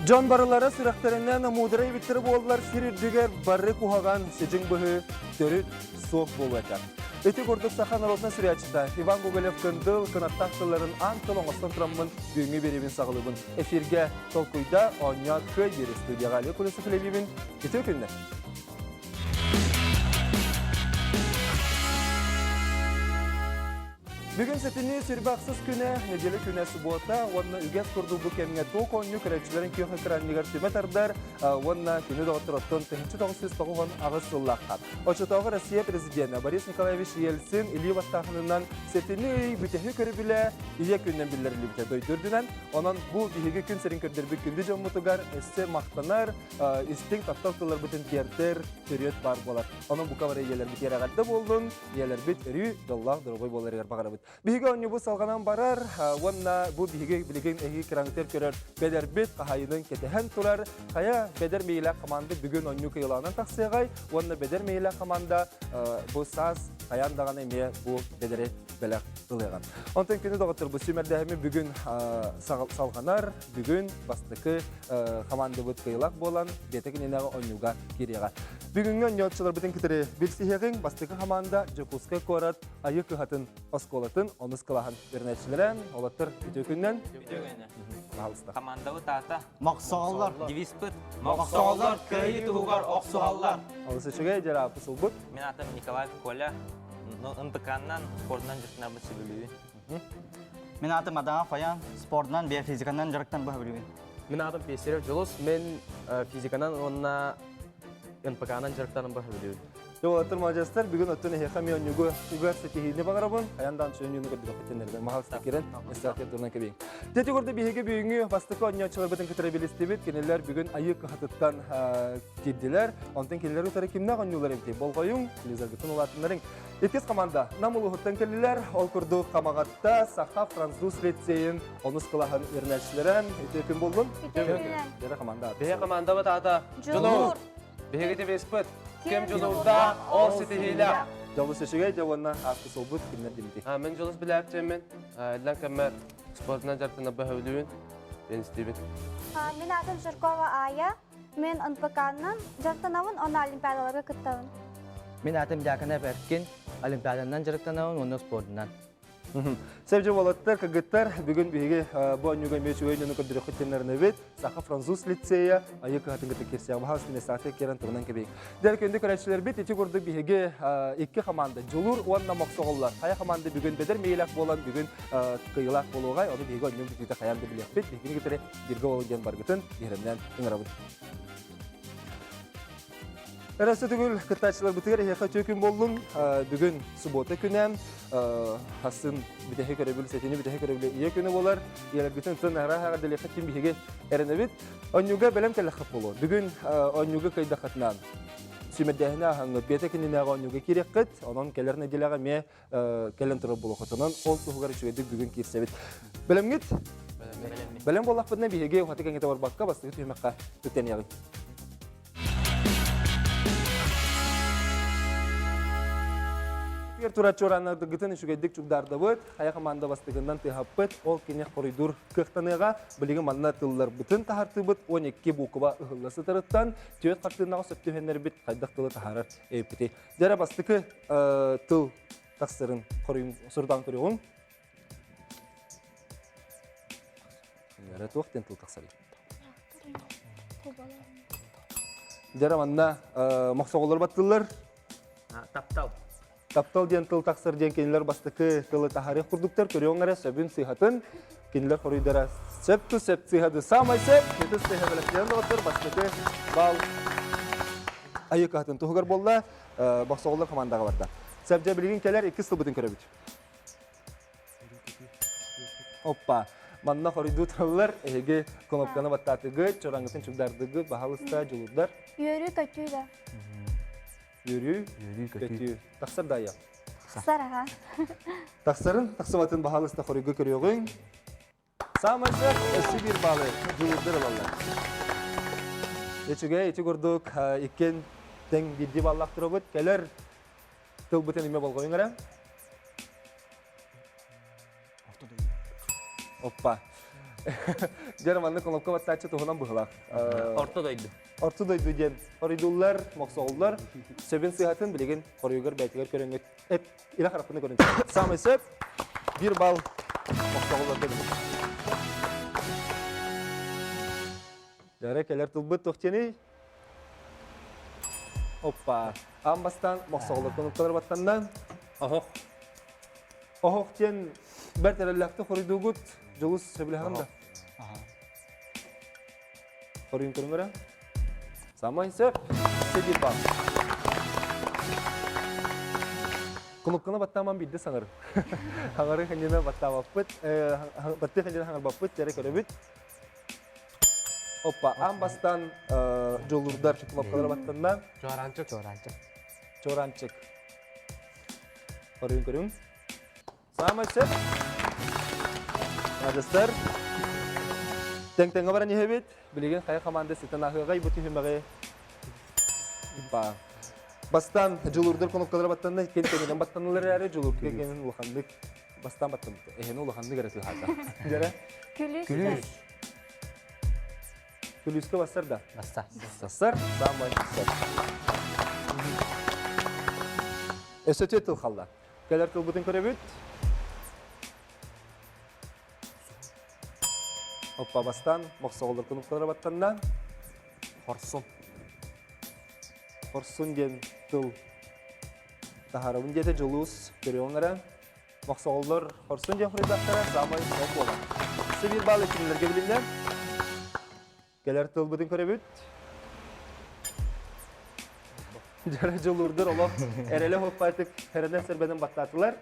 John barılara sürekterinden muğdırayı bitirip oldular sirirdiger barı kuhagan sejin bıhı törü soğuk bolu eter. Öte kurduk sahan arasına sürüyaçta Ivan Gogolev kındıl kınattahtıların antıl oңastan turamın büyüğünü beribin sağılыбын. Efirge tolkuyda onya köy beri studiyaga ali kulesi filebibin. Ete ökünler. Bugün setini sürbaksız güne, nedeli güne subota, onna üges kurdu bu kemine toğ konyu kırıkçıların kiyok ekranligar tümet ardar, onna günü doğutturotton tehinci toğusuz toğuğun ağız sullaqat. Oçotoğu Rossiya prezidenti Boris Nikolaevich Yeltsin ili vattağınından setini bütehi körü bile iya günden billerili büte doydurdunan, onun bu bihigi gün serin kördürbük gündü jomutugar, esse maqtanar, isting taptaqtılar bütün kierter, periyot bar bolar. Onun bu kavarı yeler bit yeragadda boldun, yeler bit eri, dollah, dorogoy bolar yer bağırabıt. Bihige onyu bu salganan barar, wanna bu bihige bilgin egi kirangter körör beder bit kahayının ketehen turar, kaya beder meyle kamanda bugün onyu kıyılanan taksiyagay, wanna beder meyle kamanda bu saz kayandağın emeye bu bederi belak ılıygan. Ondan günü doğutur bu sümerdehimi bugün salganar, bugün bastıkı kamanda bit kıyılak bolan, betekin enağı onyuga kiriyaga. Bugün onyotçular bütün kitiri bilsihegin bastıkı kamanda Jokuska korat ayı kıhatın oskolatın onuz kılahan ürünetçileren olattır videokünden. Команда тата. Мақсаллар. Девиспыт. Мақсаллар, көйі туғар оқсуғаллар. Алысы чөгей жара пысылбыт. Мен атым Николаев Коля. НТК-нан спортынан жұртынабы сөйлеуі. Мен атым Адама Фаян, спортынан, биофизиканан жарықтан бұға білуін. Мен атым Песерев Жылус, мен физиканан онна НПК-нан жарықтанын бұға білуін. Жолаттыр мажастар, бүгін өттіні хеқа мен өңігі үгар сетихіне бағарабын, аяндан сөйінені көрді көттенерден мағалыстық керен, естіғатер тұрынан көбейін. Теті көрді бейге бүйіңі бастықы оньячылар бұтын күтірі белестебет, кенелер бүгін айық қағатыттан келділер, онтын келелер ұтары кемнақ оньюлар емтей. Болғайың, келезер күтін олатынларың. Еткіз команда, намылы ғыттан келелер, ол күрді қамағатта Саха Француз лицейін, оныз қылағын ернәшілерін, өте кім болдың? Бері команда. Беге команда бұт ата. Жылур. Беге девеспіт. Кем жылурда, ол сетихилі. Жолы сөшіге, жауанна ақы солбыт, кімдер демейді. Мен Жылус біләпчен мен. Әлден кәммәр спортынан жарықтана бұға білуін. Ben Steven. Мен атым Жыркова Ая. Мен НПК-нан жарықтанауын, оны олимпиадаларға күттауын. Мен атым Жакынов Эркин, олимпиаданан жарықтанауын, оны спортынан. Сәбже болаттар, кагыттар, бүгін бейге бұл өнюға мечі өйнені көдірі құттенлеріне бет, Саха Француз лицея, айы қағатын күтті керсияғы бағас мен сағаты керен тұрынан кебейік. Дәл көнді көрәтшілер бет, еті көрді бейге екі команда, Жолур уанна мақсоғылар. Қая команда бүгін бедер мейлақ болан, бүгін қиылақ болуғай, оны бейге өнюң күтті қаянды білек бет, бейгені кетірі бірге олыңген барғытын, еремнен үңірабын. Әрәсі түгіл күттәтшілер бұтығыр еқа төкін болдың, бүгін сұбота күнәм, хасын бітәхе көребіл, сәтені бітәхе көребіл ие күні болар, елер бүтін тұн әра-әға дәлеқі кем бейге әріні біт, онюға бәлем кәліқіп болу. Бүгін онюға қайда қатынан сүймәддәхіне ағаңы беті кінінәға онюға керек қыт, оның кәлеріне делеға ме кәлін тұрып болу қытынан, ол тұғығар үшігедік бүгін керсе біт. Бәлем гет? Бәлем болақ бұдына бейге ұқаты кәңгеті бар баққа бастығы түймәққа түттен яғын. Турат чораны гытын үшігедік чүгдарды бұд, қая команда бастығынан тыхаппыт, ол кене коридор кықтаныға, білігі манна тыллар бұтын тахарты бұд, 12 бұқыба ұғыласы тұрыттан, түйет қартығынағы сөптігенер біт, қайдақ тылы тахарар өйіпкеті. Дәрі бастықы тыл тақсырын сұрдан көріғын. Дәрі тоқтен тыл тақсырын. Дәрі манна мақсағылар баттылар. Таптал. Таптал ден тыл тақсыр ден кенелер бастықы тылы тахарих құрдықтар, көріоңары сөбін сыйхатын, кенелер қоридара сөпті сөп сыйхады самай сөп, кеті сыйхабіліктен отыр, бастықы бал айы қатын тұғығар болда, бақсағылар командаға барда. Сөпже білген келер 2 сыл бұтын көрі бүт. Оппа, манна қориду тұралар, әйге конопканы баттатығы, чораңғытын чүгдардығы, бағалыста, жылырдар. Үйері көтүйді. Yürü, kötü. Taksar da ya. Қысар аға. Taksarın, taksımatın bahalısta koruygu körüyorgun. Sağmaşır, ösü bir balı, cıvırdır olallar. Eçüge, eçü gördük, ikken ten bildi ballak durabıt, keler tıl bıten ime bol koyun gara. Hoppa. Жарманны кнопка баттачы туһунан быһылак. Орто дойду. Орты дойду ден. Оридуллар, моксооллар, сөбен сыйатын билеген корюгар бәйтигер көрөнгөт. Ила харапны көрөнгөт. Самый сөп 1 балл моксоолларда билген. Жара келер тулбыт тохтени. Оппа. Амбастан моксооллар кнопкалар баттандан. Охох тен бер тереллакты хоридугут жолус сөбилеген да. Хорин көрөнгөрө. Самый сөп 1 балл. Кнопканы баттаман бидде саңыр. Хаңары ханжына баттамаппыт, батты ханжына хаңар баппыт, жары көрөбүт. Оппа, амбастан жолурдар кнопкалар баттандан. Çorançık. Horun көрүң. Самый сөп. Мажастар. Тең-теңге баран ехебет. Билеген қай команда сетен ахыгай бу түймеге. Ба. Бастан жолурдар кнопкалар баттанда кен-теңден баттаналар әрі жолурд кеген улахандык. Бастан баттан. Эхен улахандык әрі хата. Жара. Күлүс. Күлүскө бастар да. Бастар. Самый сөп. Өсөтө тыл халда. Келер тыл бутын көрөбүт. Оппа бастан моксоолор кнопкалар баттандан. Хорсун ген тыл. Тахарабын жете жолус көрөңөрө. Моксоолор хорсун ген фридактара самый сөп болот. 1 балл үчүнлөргө билинден. Келер тыл бутын көрөбүт. Жара жолурдар олоп эреле хоппайтык херенен сербеден баттатылар.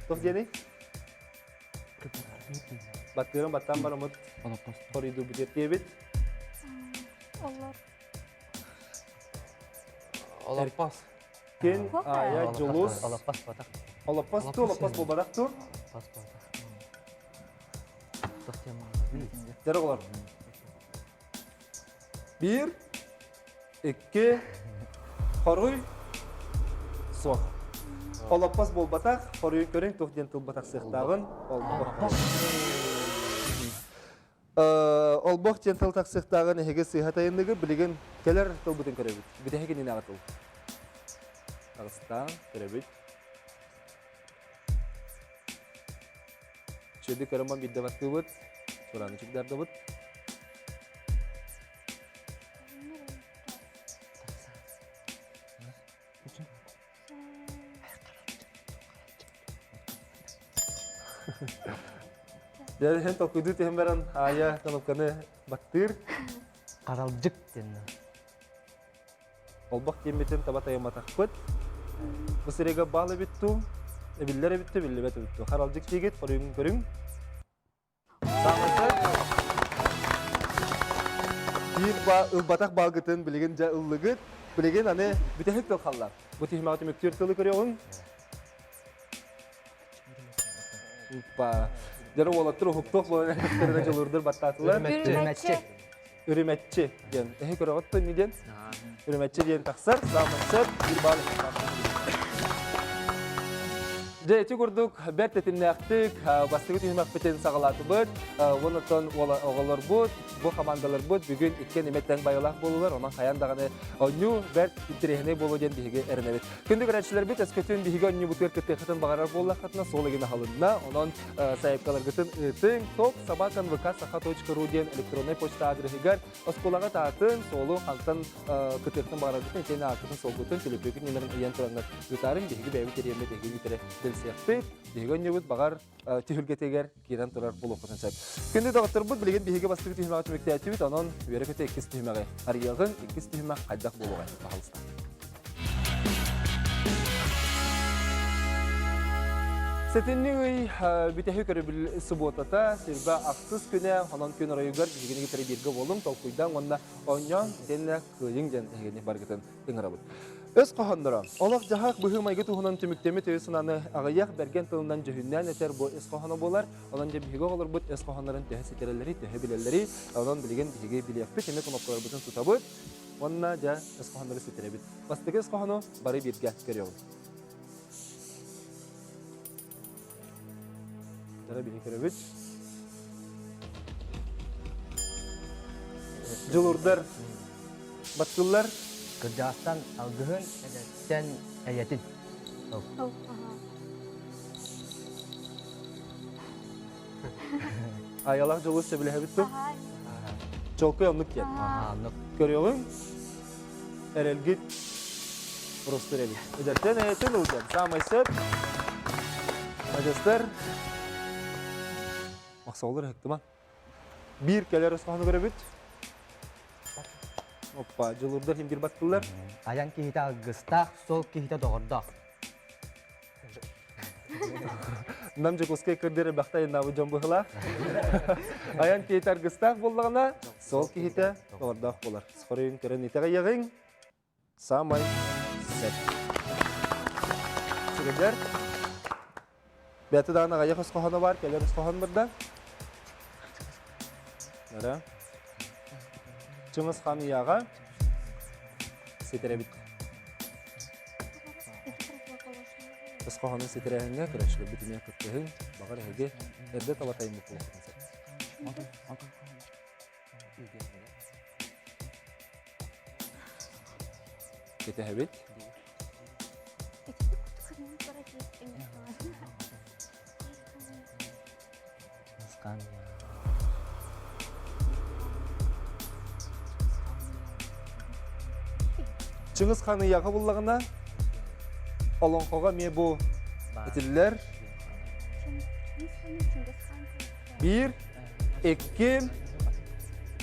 Топ дени? Баттырын баттан барамыт. Хориду битет дебит. Олаппас. Кен ая жолус. Олаппас батак. Олаппас болбадак тур. Жара олар. 1 2 Хоруй соқ. Олаппас болбатақ, хоруй көрің тоқтен тұлбатақ сықтағын. Олбақ тен тұлтақ сықтағын әйге сыйхатайындығы білеген келер тұлбытын көребіт. Бітәхеге нені ағатыл. Ағыстан көребіт. Шөді көрімбан бидді баттығы бұд. Сұраны жүкдарды бұд. Jadi hentok kudu tembaran ayah kanopkаны баттыр. Каралжык ден. Олбак кембетен табатая матакпыт. Бусырега балы битту. Биллере битти, биллебет битту. Каралжык дегет, көрүң көрүң. Самысы. Bir батак балгытын билеген жа ыллыгыт. Билеген аны бүтехек тел халлар. Бу тихматы мектер тылы көрөң. Упа. Жара олаттыр хукток болан эктерде жолурдар баттатылар. Үрүмәтче ген. Көрөтті не ген? Үрүмәтче ген тақсар. Самысы 1 балл. Жайты көрдік, бәрт әтімне әқтік, бастығы түйімәк бітен сағалаты бұд, онытын оғалар бұд, бұл командалар бұд, бүгін еткен еметтен байылақ болулар, онан қаяндағаны өңі бәрт үттірегіне болу ден бігі әрінәбет. Күнді көрәтшілер бет, әскөтін бігі өңі бұтыр күтті қытын бағарар болуға қатына, сол егені халынна, онан сайыпқалар күтін үтін, топ, сабақан вк саха.ру ден электронный почта адресігер, осколаға таатын, солу қантын күтіртін бағарар күтін, етені артытын сол күтін, телепекін немерін үйен тұраңдар үтарын, бігі бәйбі теремет егі үтірі сыяқпет, бейген өбіт бағар түйілгетегер кейден тұрар бұл оқытын сәп. Күнді дағыттыр бұд, білеген бейге бастығы түйімаға түмекте әтібіт, онын өйері көте 2 түйімаға. Аргияғын 2 түйімақ қайдақ болуға бағалыстан. Сәтінні өй бүтәхі көрі біл сұботата, сірбі ақсыз күні, онын күн райығар бігені кетері бергі болым, толқойдан онына оңян, тәніне қойың жән әгені барғытын еңіра бұд. Өз қоғандыра, олақ жағақ бұғы майғы тұғынан түміктемі түйісінаны ағаяқ бәрген тылынан жүхіннен әтер бұл өз қоғаны болар, онан жа бігі олар бұд өз қоғандарын түйі сетерелері, түйі білелері, онан білген бігі білеқпі, темі қонапқалар бұтын тұта бұд, онына жа өз қоғандары сетере бұд. Бастығы өз қоғаны бары берге көрі олар. Жара білі көрі бұд. Жылурдар баттылар. Kırcağızdan algıhın sen eyetin. Oh, Ayalar жылы сөбілі әбітті. Жолқы онлық кет. Anlık. Көрüyorsun? Erelgit. Просто рели. Öderten eyetin olacak. Sağmayset. Majestler. Maqsa olur hektiman. Bir keler osmanı göre bit. Hoppa, жылурдар химгир баттылар. Ayan kita algıstak, sol kita doğurdak. Намжы көскей көрдері бақтайын набы жон бұғыла. Аян кейтар гыстақ болдағына, сол кейті тоғырдақ болар. Сқырыйын көрін етеға еғін, самай сәт. Сүгілдер, бәті дағына ғаяқ ұсқоғаны бар, кәлер ұсқоған бірді. Нәра. Чыңыз қаны яға сетірі бітті. Ысқоғанын сетірәңіне күрәшілі бүтіне күттіғін бағар әйге әрді талатайын мұқ болуқын сәт. Кеті әбет. Kıskan. Чыңыз қаны яғы болағына олонқоға ме бұ етілілер. Bir, iki,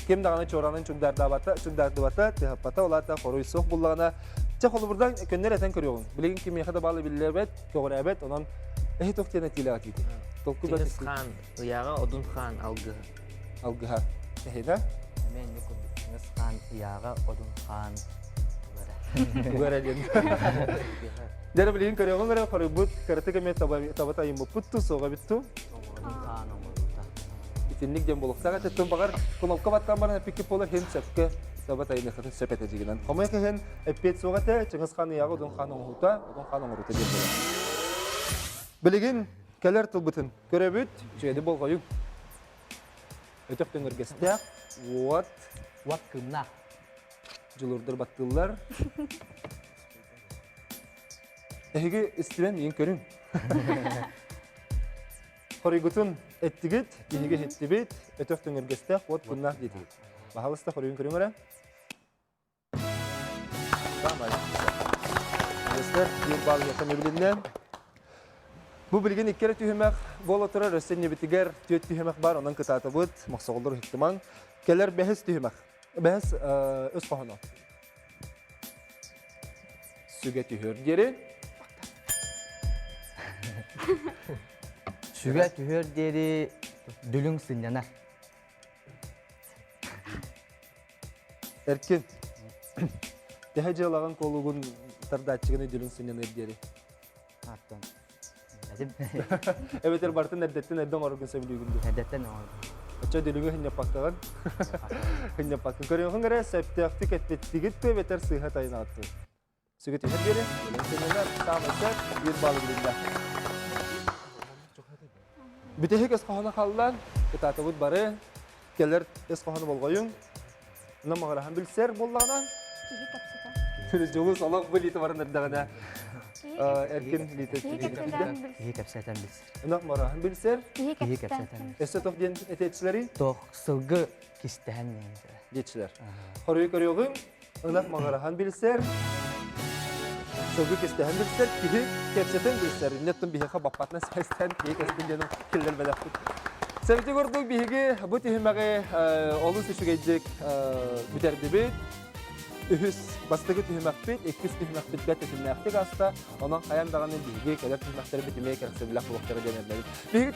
kim dağına çoranın çündарды bata, tehapata olata, koruyu soğuk bullağına. Çak olu buradan könler eten körüyorsun. Bilgin kim yakada bağlı bilirler bet, köğür ebet, onun ehi tohtiyana tila atıydı. Tolku bat Чингис хан ыяга Одун хан алгы. algıha. Ehi de? Hemen ne kurduk? Kıskan, yağı, odun, kan. Ugar elin. Dere bilgin körüyorsun göre koruyu but, karate keme tabata yimbo puttu, soğuk bittu. Odun, kan, omurda. Bitinlik dem boluksa tettim bakar konolka batkan barına pikip polar hem sepke sabat ayını katı sepete jiginan. Komay ke hen epet sogate Çıngiz Xan yağı Odun Xan omuta, Odun Xan omuta dem bolar. Bilgin keler tılbıtın körebüt jedi bol koyun. Ötök döngür gestek, what Wat kımnak. julurdur battıllar. Ehige istiven yin körün. Хоригутун эттигит, киһиге хиттибит, өтөктүн өргестек, вот күннах дитигит. Бахалыста хоригун көрүңөрө. Тамай. Достар, бир бал якын билинен. Бу билген иккере түймөк боло тура рөсөнне битигер төт түймөк бар, онун кытаты бут, максагылдар хиктиман. Келер бехис түймөк. Бехис өз кохоно. Сүгө түйөр дери. Şüge tühür deri dülün sinyanar. Erkin. Teheceğlağın koluğun tardağçığını dülün sinen erderi. Attan. Dedim. Evet bartın erdetten erdem arıgın sebili gündü. Hedetten oldu. Açça dülünü hınne pakkağın. Hınne pakkağın. Körüyorsun göre septi aktik etbettigit ve beter sıhhat ayına attı. Sügüt erderi. Dülün sinenler tam eser bir balı bilinde. Bütehik esqohana qallan, kıtatı barı, keler esqohana bolğayın. Nama qarahan bilser bollağına. Türüz jolu salaq bu liti barın erdağına. Erkin liti. İyi kapsatan biz. Nak marahan bilser. İyi kapsatan biz. Esetof diyen etetçileri Toh sılgı kistehen neyse. geçiler. Xoruyu körüyorsun. Nak marahan bilser. Sözü kestiğin bilser, kihi kepseten bilser. Nettin bihiqa bapatna sesten kihi kestin dedim killer bedaktık. Sevci gördük bihiqi bu tihimaqi olun seçugecek büterdibi. Ühüs bastıgı tihimaq bit, ikkis tihimaq bit gət etimnaqtik asta. Onun qayan dağının bihiqi keler tihimaqları bitimeye kersebillah bu vaxtara denerleri. Bihiqi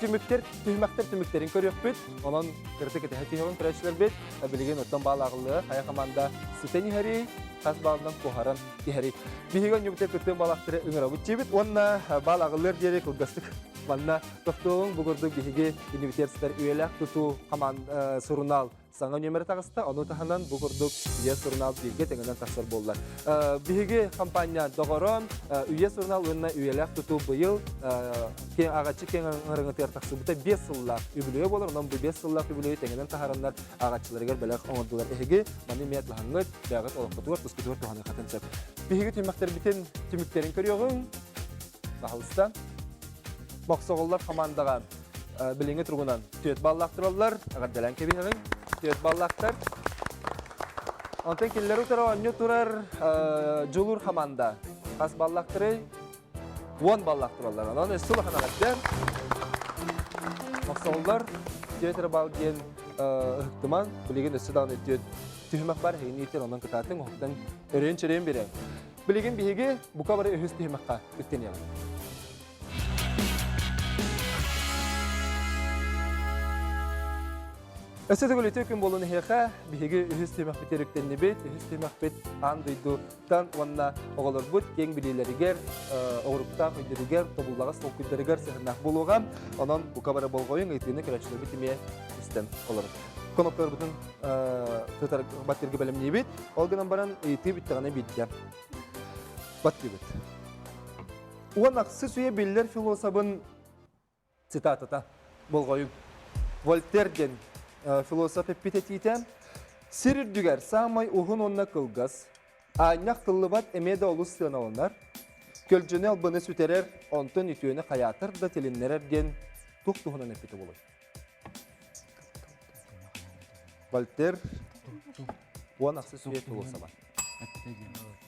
tümükterin körüyor bit. Onun kırtık eti tihimaqın kırayçılar bit. Bilgin ottan bağlağılığı, qaya qamanda siteni hari. Kas bağından koharan dihari. Bihigan yubte kıttığın balaqtırı ıngıra bu çibit. Onna balağılır diyerek kılgastık. Vanna tohtuğun bugurduk bihigi inibiter sitar üyelek tutu kaman sorunal Саңа нөмір тағыста, оны таханан бұл күрдік үйе сұрынал бірге теңінен тақсыр болылар. Бігі компания доғырын, үйе сұрынал өніне үйелек тұту бұйыл, ағачы кен аңырыңы тер тақсы бұта 5 сыллақ үбілуе болыр, онын бұл 5 сыллақ үбілуе теңінен тахарандар ағачыларығар бәләқ оңырдылар. Әхеге, маны мет лағыңғыт, бәғыт олыққытуар, тұскытуар туғаны қатын сәп. Бігі түймәқтер бітен түміктерін көріоғын, бағылыстан. Мақсоғылар командаға біліңі тұрғынан түйет баллақтыралар, ағардалан кебеғын, түйет баллақтар. Онтен келілер ұтыра өңі тұрар жолур команда. Қас баллақтыры 10 баллақтыралар. Онын өстілі қанағаттен. Мақсоғылар түйетірі балген ұқтыман, білеген өсті дағын түйет түйімақ бар, хейін етер онын күтатын ұқтан өрен-чөрен берен. Білеген бейге бұқа бары өз түйімаққа үттен еғын. Өседі көлі төкін болуны хеқа, бігі үхіз темақ бітеріктенні бет, үхіз темақ бет андойдудан онына оғалар бұд, кең білейлерігер, оғырықта көйдерігер, тобыллаға сол көйдерігер сығынақ болуған, онын бұқа бары болғойын өйтіні көрәтшілер бітіме істен олар. Коноптар бұтын тұтар баттерге бәлімне бет, олғынан баран өйті біттіғаны бетке. Батты бет. Оған ақсы сүйе белілер философын цитатыта болғойын. Вольтерден философ эпитетитен сирирдүгер самай ухун онна кылгас айнак тыллыбат эмеде олус сыналанар көлжөне албыны сүтерер онтон үтүөнө каятыр да телиннерер ден туктугунан эпите болот. Вольтер уан аксы сүйе философа.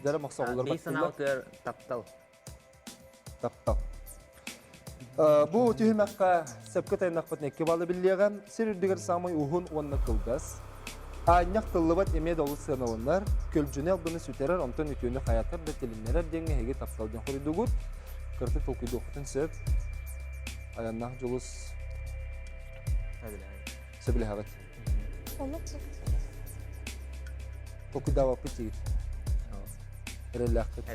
Дәрі мақсағылар Бейсанаутер таптал. Таптал. Бұл түйімәққа сәпкі тайнақ бітнекке балы білдеғам, сирирдігер самай ұғын онына қылдас. Айнақ тыллыбат емед олы сығыналынар, көлжіне албыны сүтерер, онтан үтіөні қаятыр да телінерер денге хеге тапталден қорыды ғуд. Кыртық толқиды оқытын сөп. Аяннақ жолыз сөбілі ғағыт. Толқиды авапы тейір. Әрелі ақыт.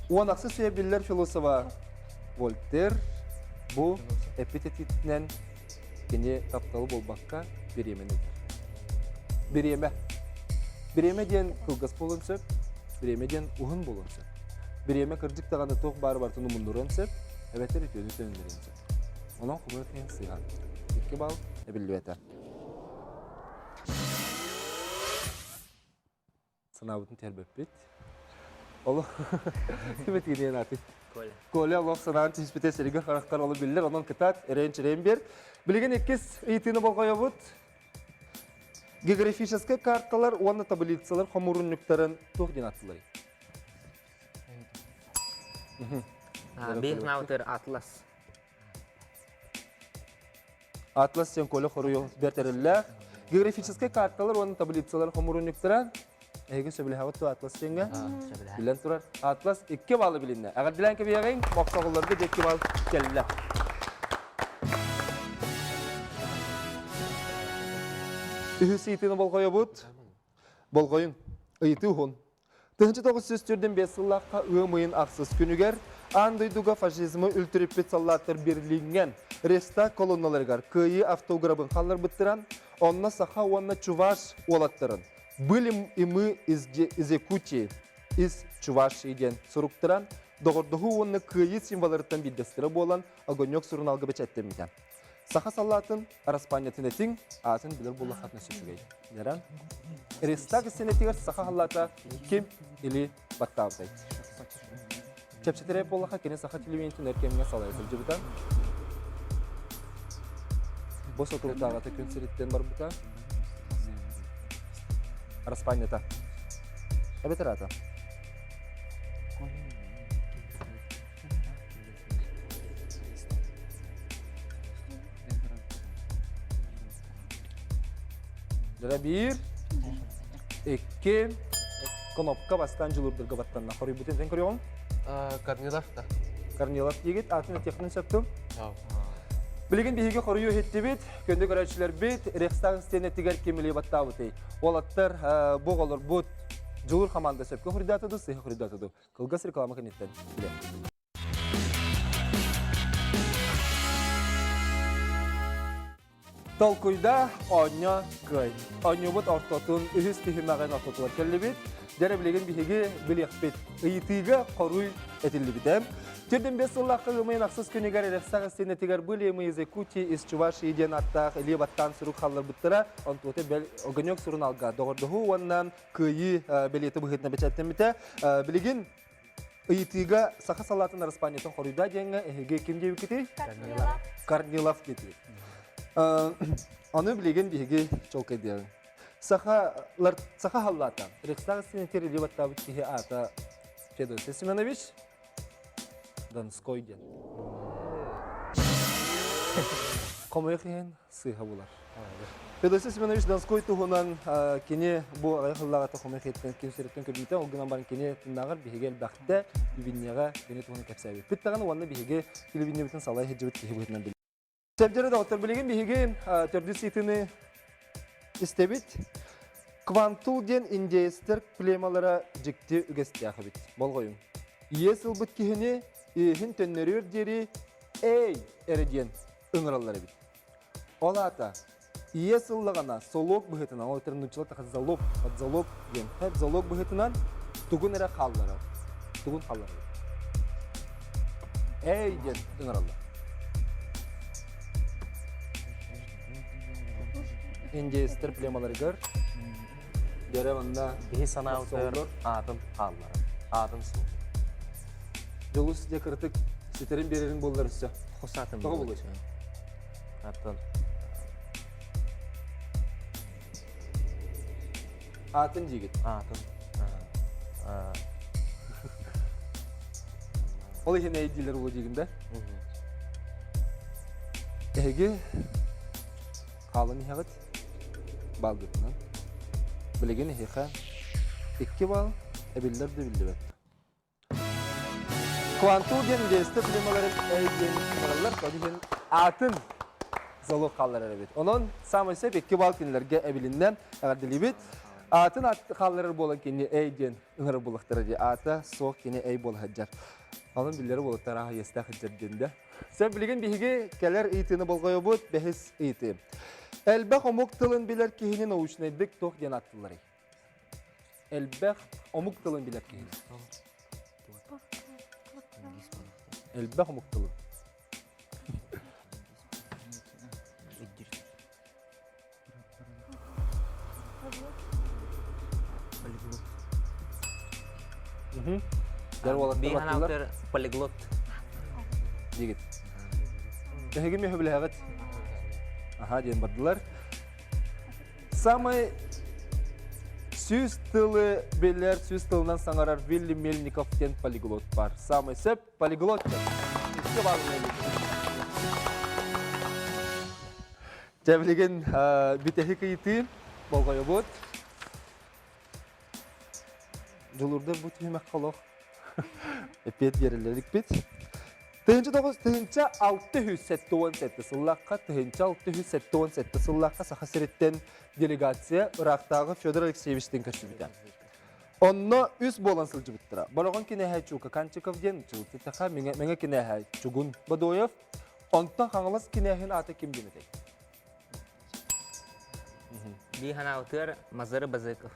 Уан ақсы сөйебілер философа Вольтер бұл эпитетитінен кене тапталы болбаққа беремен өтір. Береме. Береме ден кылгас болын сөп, береме ден ұғын болын сөп. Береме кірдік тағаны тоқ бары бартыны мұндырын сөп, әбәттер өтөді төніндерін сөп. Онан құмыр ең сыйған. Екі бал әбілі өті. Сынабытын тәрбіп бет. Олы, кебет генен аты. Коля Аллах санаан тиспете сериге характар олы билдер, онон кытат, эрен-черен бер. Билеген еккес ыйтыны болғая бұд. Географический карталар, уанна таблицалар, хомуруннуктарын тоқ ден аттылар. Бейсанаутер атлас. Атлас сен Коля хорую бертерілі. Географический карталар, уанна таблицалар, хомуруннуктарын Эге сөбілі хаватты атлас сенге. Билен тұрар. Атлас 2 балы білінне. Әғір ділен кебеғен, мақсағыларды 2 бал келілі. Үхіс етіні болғайы бұд. Болғайын. Үйті ұғын. Тығынчы 9 сөздерден 5 сыллаққа өмейін ақсыз күнігер. Андойдуға фашизмы үлтіріппет саллаттыр берлінген. Реста колонналарғар күйі автографын қалар бұттыран. Онна саха, онна чуваш олаттырын. Были и мы из Якутии, из Чувашии ден суруктыран, доғырдығы оны күйі символарыттан биддестірі болан, огонек сұрын алғы бәчәттемден. Саха салатын, араспанятын әтің, атын білір болы қатына сөшігей. Неран? Рестағы сенетігер саха халата кем или баттаудай. Кепшетіреп болаға кене саха телевизион әркеміне салайсыл жібітан. Бос отылтағаты күнсереттен бар бұта. Распанята. Обетерата. Бір, екі, кнопка бастан жылырдырға баттанна. Қорый бұтен сен көрі оғын? Корниловта. Корнилов егет, атын технін сөптім. Білеген бейге қорыю өтті бет, көнді көрәтшілер бет, Рейхстаг стене тігер кемелей баттау бұтай. Олаттар бұғалыр бұд жылыр қаманда сөпке құридатыды, сыйғы құридатыды. Қылғас реклама көнеттен. Білем. Толкуйда оня кай. Оня бут ортотун үхіс тихимаған ортотуар келлебет. Дәрі білеген біхеге білеқпет. Ийтиға қоруй әтілі бітем. Түрден 5 сыллаққа ғымайын ақсыз көнегер әрексақ істен әтігер бұл емі Езекути из Чувашии ден аттақ әлі баттан сұруқ қалыр бұттыра. Онтуоте бәл оғынек сұрын алға. Доғырдығы оннан күйі бәлеті бұғытына бәчәттеміті. Білеген Ийтиға сақа салатын Распанетін қоруйда денгі әхеге кім деу кетей? Корнилов кетей. Оны білеген біхеге чолқай деуін. Саха халлата. Рекстаг сенетер или вот там тихе ата Федор Семенович Донской ден. Кому ихен сыха булар. Федор Семенович Донской тугунан кине бу халлага кому ихеттен кемсереттен көбүйтө огунан барын кине тындагыр бихегел бакта бибиннега кине тугун кепсеби. Биттаган ванны бихеге килбинне битен салай хеджибит кихи бутнан бил. Себдери доктор билеген бихеге төрдүситини İstebit, kvantulgen indiyestер племалара жікті үгесті ақыбет. Бол қойым. Ие сылбыт кихіне ихін төннерер дері әй әреден ұңыралары бит. Ол ата, ие сыллығана солог бұхетінан, ол өтерін ұчылы тақы залог ген. Әп залог бұхетінан тұғын әрі қаллары. Тұғын қаллары бит. Әй ден ұңыралар. İndiyestер племалары гөр. Дәрі ванда Бихи санаутыр атын қаллары. Атын сыл. Жолу сізде кіртік сетерін берерін болдар үсі. Қосатын Тоғы болу. Атын. Атын жегет. Атын. Ол ехен әйділер болу жегінде. Әге қалын еғыт. Bal götünden. Bilegen heqa 2 bal, ebiller de bildi. Kvantulgen deste plemaların eygen numaralar kodigen atın zalog qallar erebet. Onun samysep 2 bal kinlerge ebilinden agar dilibet. Atın qallar bolan kini eygen ыңыр bulaqtara di ata soq kini ey bol hajjar. Alın billeri bolaqtara yesta hajjar dende. Sen bilegen bihige keler itini bolgoyo bot behis iti. Elbaq omuk tılın biler kihini nauşnaydık toq den attıları. Elbaq omuk tılın biler kihini. Elbaq omuk tılın. Bihi sanautur poliglot. Degit. Ehege mi höbüle hagat? Aha diyen bardılar. Samay süz tılı beller süz tılından sangarar Willy Melnikov'ten poliglot var. Samay sep poliglot. İşte var mı? Cevligen bitehi kıyıtı bolgaya bot. Jolurda bu tüymek kalok. Epet yerlerik bit. Tığınca 617 sıllaqqa, tığınca 617 sıllaqqa Saxasiret'ten delegasiya Irak'tағы Fyodor Alekseyevich'ten kaçıbıdan. Onunla üst bolan sılcı bittirar. Baloğun kinehay Çuka Kanchikov'den çıltı taqa menge kinehay Çugun Badoyev. Ondan qanğılas kinehin ata kim demedik? Bihi sanautur Mazar Bazekov.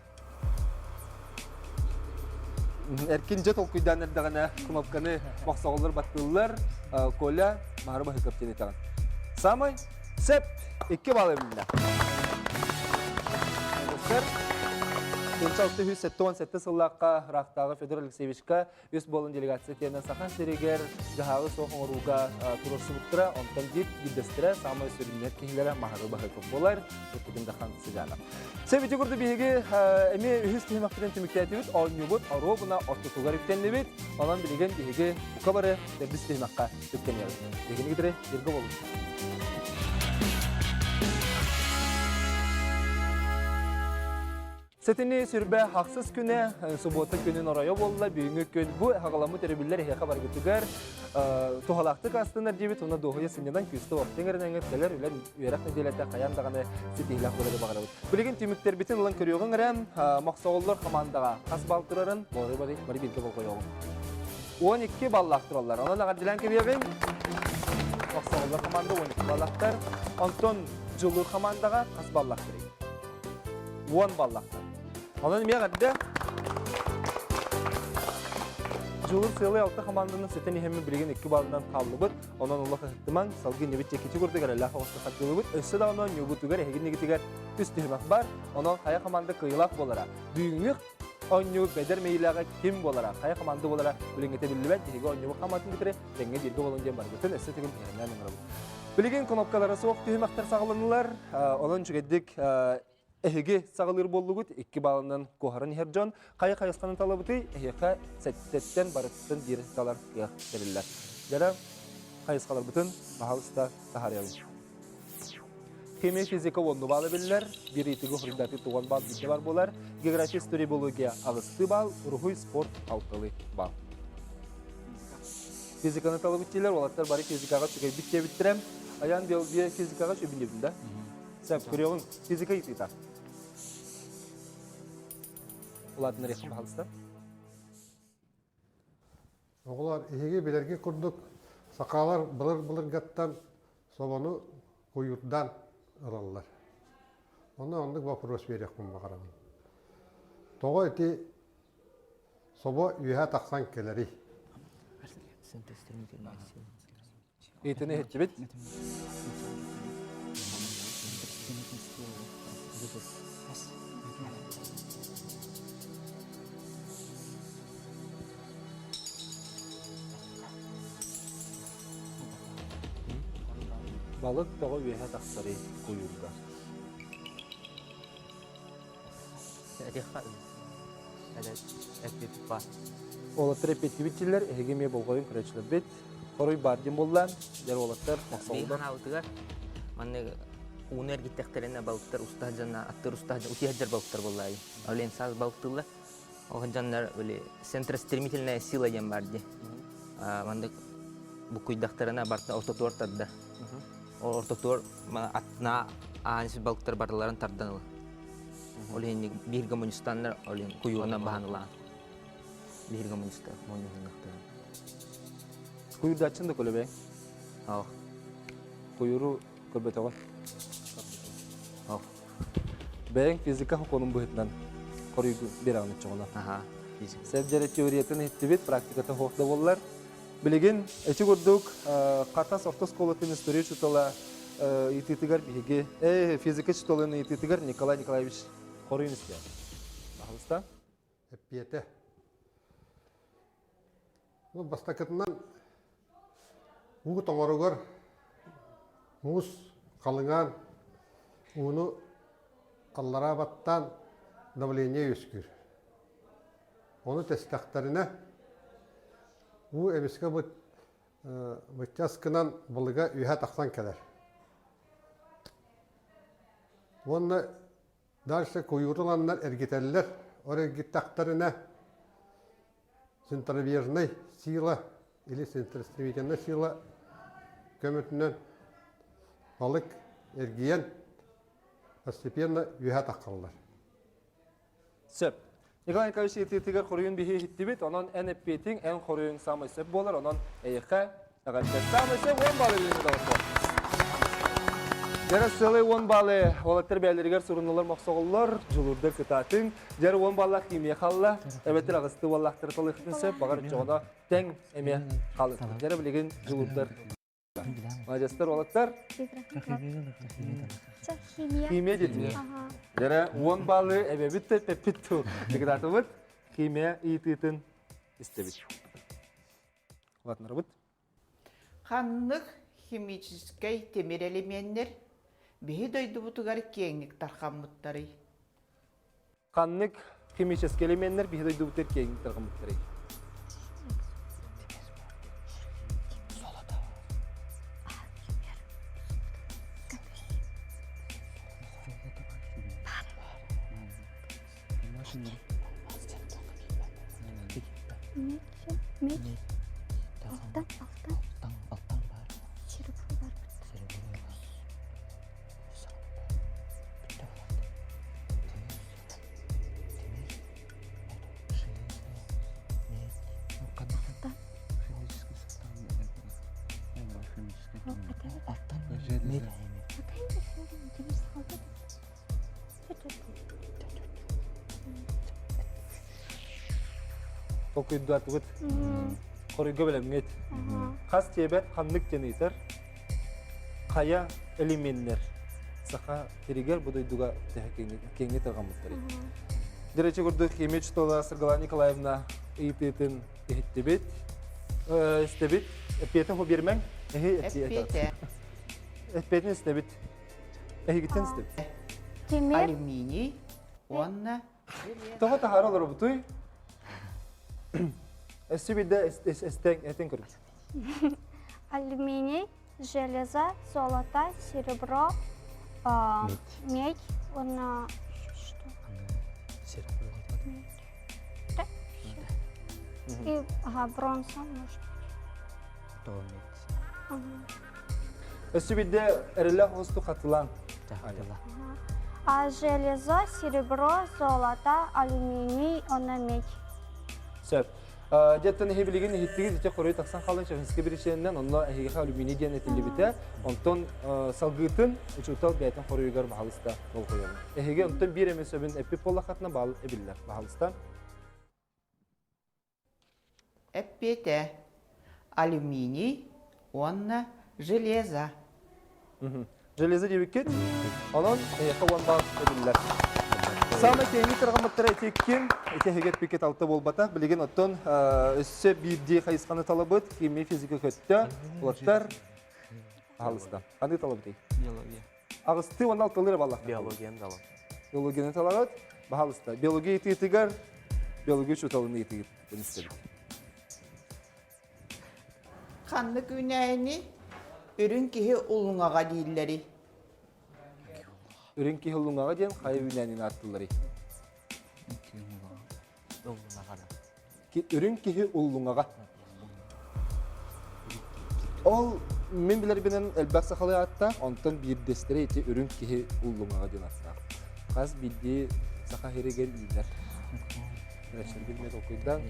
Erkince tolkuydan erdağına kumapkanı maqsağılır battıllar kola maharba hıkıpten etağın. Samay sep 2 bal evliliğine. Dostlar, 617 sıllaqqa Irak'tағы Fyodor Alekseyevich'ka üst bolun delegasiya tenden saxan seriger jahağı soğun oruga turursu buttıra, ondan deyip giddestire samay sürünler kehilere maharba hıkıp bolar, ötügün dağın sıcağına. Sevgili kurdu bihege emi ühüz tehmakten tümükletibit, oynubut, aro buna ortutugar iptenlebit, olan bilegen bihege bu kabarı terbis tehmakka tükkeniyar. Degeni gidire, dirge bolun. Setini sürbe haksız güne, subota günün oraya bolla, büyüngü gün bu haqalamı terebiller heqa bar gütüger. Tuhalaqtık aslında debit, ona doğuya sinyadan küstü vaktin erenengetkeler, ülen üyerak nedelete qayan dağını setihlaq bolada bağırabız. Bilgin tümükter bitin olan körüyoğun eren, maqsağollar qamandağa qasbaltırarın, bari bilgi bol koyoğun. 12 ballaqtırarlar, ona da dilen kebiyabin. Maqsağollar qamanda 12 ballaqtar. Anton жылы командаға қас баллақ керек. 10 баллақтан. Онан мен қадды жылы сыйлы алты команданың сетен ехемі білген 2 баллдан қалды бұд. Онан олы қақтыман салғы небет жекеті көрдігер әлі қоғысты қаттылы бұд. Өссі да онан нөбутігер егін негетігер үстігімақ бар. Онан қая команда қиылақ болара. Бүйіңік ойню бедер мейлаға кем болара. Қая команда болара біліңгете білібәт. Деге ойню қаматын бітірі тәңге дергі болын дем бар. Бүтін өссі тігін ерінен ұңырабы. Білген кнопкалары соқ түйімақтар сағылынылар. Онан жүгеддік Эһиги сағылыр болуғыт, 2 балынан қоғарын херджон, қай-қайысқанын талабыты, эһиқа сәттеттен барыттын дир талар қияқ берілер. Жара қайысқалар бұтын, бағалыста тахариял. Химия физика 10 балы білілер, бір етігі құрындаты 9 бал бітті бар болар, география история биология ағысты бал, рухуй спорт 6 бал. Физиканы талабыттелер, олаттар бары физикаға түгей бітте біттірем, аян бе физикаға шөбін ебін да? Сәп көріғын физика етігі Уладын рехим бағалыста? Оғылар еге белерге күрдік, сақалар бұлыр-бұлыр ғаттан собаны қойырдан ұралылар. Оны ондық вопрос берек бұл бағарамын. Тоғы еті собы үйе тақсан келері. Етіні хетті бет? Balık dağı üyehe taqsarı qoyulda. Olatlar epetki bitçiler, ehegemiye bolğayın kıraçlar bit. Koruy bardin bollan, yer olatlar maqsağıdan. Бейхан ауытығар, манны уынер гиттектеріне балықтар, аттыр ұстахаджан, утихаджар балықтар боллай. Олен саз балықтылы, оғаджанлар центр стремительная сила ем барды. Манды бұқуйдақтарына барда ортотуар тадда. Ортотуар атына aanisi балықтар барларын тарданылы. Олен bir коммунистанлар олен кuyuğuna бағанылан. Bir коммунистар, монюғындақтар. Kuyurda açın da kolu be. Ау. Kuyuru kölbet oğan. Ау. Ben fizika konum bu hetinden. Koruyu bir anı çoğuna. Aha. Физик. Sebjere teoriyatını hitti bit, praktikata hoqda bollar. Bilgin, eçi gördük, Qatas ortoskolatın istoriya çutala ititigar bihigi, fizika çutalını ititigar Nikolay Nikolaevich koruyun istiyor. Ahlısta? Еппиете. Бұл бастакетінен ұғы тоңарығыр, мұз қалыңан, ұны қаллара баттан давление өскір. Оны тестақтарына ұғы әмеске бұттяскынан бұлыға үйе тақсан кәдер. Оны дальше көйіріланнар әргетелілер, ор әргеттақтарына центробежный сила или центростремительная сила көмітінен балық әргиен постепенно үйе таққалылар. Söp. Nikolay Nikolaevich ititigar koruyun bihi hitti bit, onun en eppetin en koruyun samay söp bolar, onun eyqa ağaçlar samay söp 10 balı bilimi dağıtı. Jara sılay 10 balı, olatır bəyələrgər sorunlar maqsağıllar, julurda kıtatın. Jara 10 balı kimiye qalla, ebetir ağısты vallaqtır talıqtın söp, bağır çoğuna təng emiye qalın. Jara bilgin julurlar. Majastar olatlar kimiye dedi. Jara 10 balı ebe bitti pepittu. Dikdatı bit, kimiye ititin istebit. Olatlar bit. Ханнык химический темир элементтер биһи дойдубутугар кеңник тархаммыттары. Kanlık kimyeski elementler bir hüdüdü buter kengin tarqamıqtırı. Okuydu atıgıt. Koruyga bilemget. Kas tebet hanlık jeniter. Kaya elementler. Saka tiriger bu duyduga kengi targamıtları. Derece gördük Химичтова Сергея Николаевна eğitimin ehtibet. İstebit. Epiyete ho birmen. Эппете. Epiyetin istebit. Gitten istebit. Темир, Алюминий. Онна. Toho tahar olur bu tuy. Estebit'de eten kırık. алюминий, железо, золото, серебро, медь, что? Да, всё. И бронза, может. Estebit'de erler hostu katılan. А железо, серебро, золото, алюминий, медь. Söp. Jetten hebiligin hittigi dite koruyu taksan kalın şahınski bir işlerinden onunla ehiga alümini diyen etilli bite. Ondan salgıtın uçutal beyten koruyugar bahalista bol koyalım. Ehiga ondan bir emesöbün epi pollakatına bağlı ebiller bahalista. Эппете. Алюминий. Онна. Железо. Железо dibikket. Onun kawan bağlı ebiller. Sama kengi targamatlara etekkin, eteheget piket altta bolbata, bilgin otton üsse bir diye kayıskanı talabıt, kimi fizika kötü, ulatlar bahalista. Hangi talabıt değil? Biologiya. Ağısты onun alttaları balak. Биологияны да алам. Biologiyani talabıt, bahalista. Biologiya itigar, biologiya çutalını itigar. Ben istedim. Ханнык үнәйни. Үрін кеhe улуңаға дейілері. Ürün ki hılluğuna diyen kayı ünlenin arttıları. Ürün ki hılluğuna. Ol, men bilir binen elbak sakalı hatta, ondan bir destere eti ürün ki hılluğuna diyen arttılar. Kaz bildiği saka heregen iyiler. Reçler bilmek okuydan,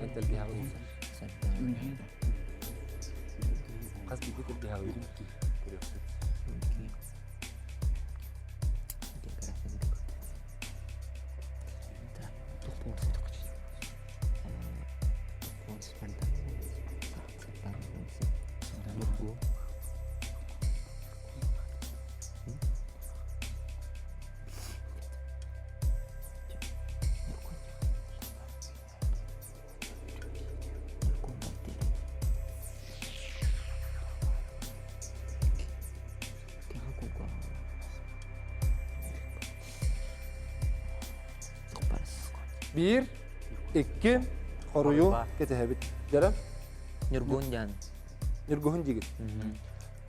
entel bir hağı uyuzlar. Kaz bildiği bir hağı uyuzlar. Bir, iki, koruyu ketehebit. Derem? Nurgunjan. Nurguhun jigit.